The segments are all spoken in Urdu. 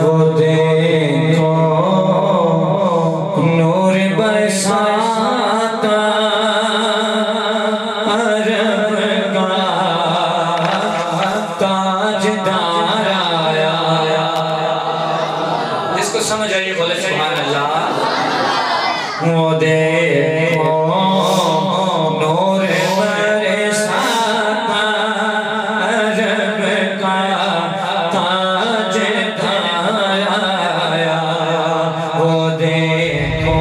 وہ دیکھو نور برساتا عرب کا تاجدار آیا. جس کو سمجھ آئیے بولے سبحان اللہ. وہ دیکھو نور برساتا عرب کا تاجدار آیا. وہ دیکھو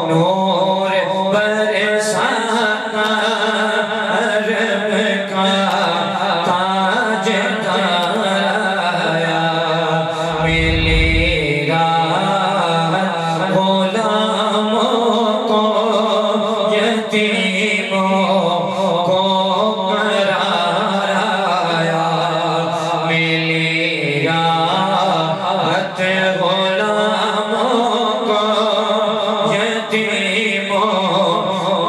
نور برساتا عرب کا تاجدار آیا. ملی راحت غلاموں کو یتیموں کو قرار آیا. ملی راحت غلاموں کو یتیموں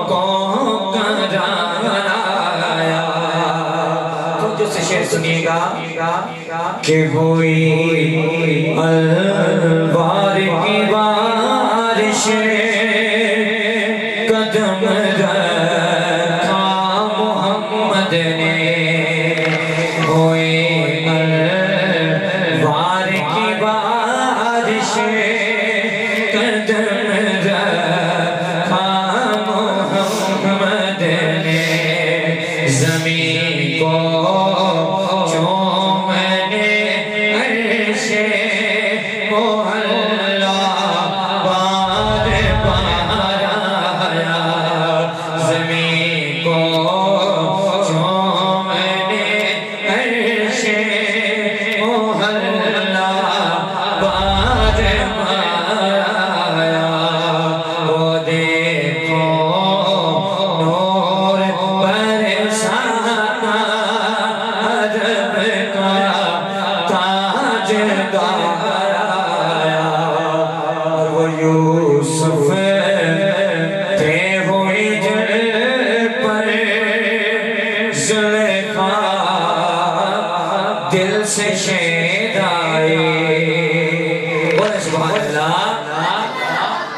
کو قرار آیا. تو جس شعر سنیے گا کہ ہوئی الوار کی بارش قدم رکھا محمد نے. ہوئی الوار کی بارش قدم رکھا محمد نے. زمین کو چومنے عرش محلہ بار بار آیا. زمین کو چومنے عرش محلہ بار بار آیا. وہ دیکھو نور برساتا عرب کا تاجدار آیا. اور وہ یوسف تھے ہوئی جل پر زلیخا دل سے شید آئے. بولے سبحان اللہ.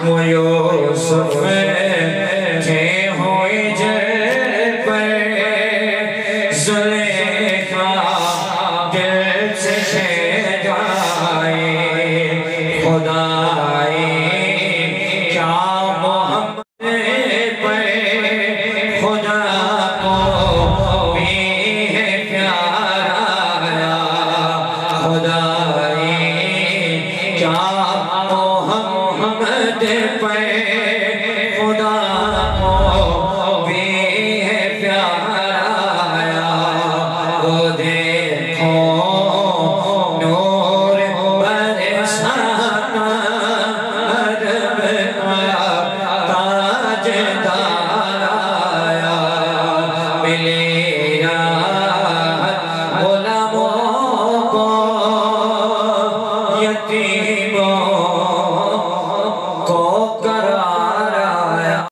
وہ یوسف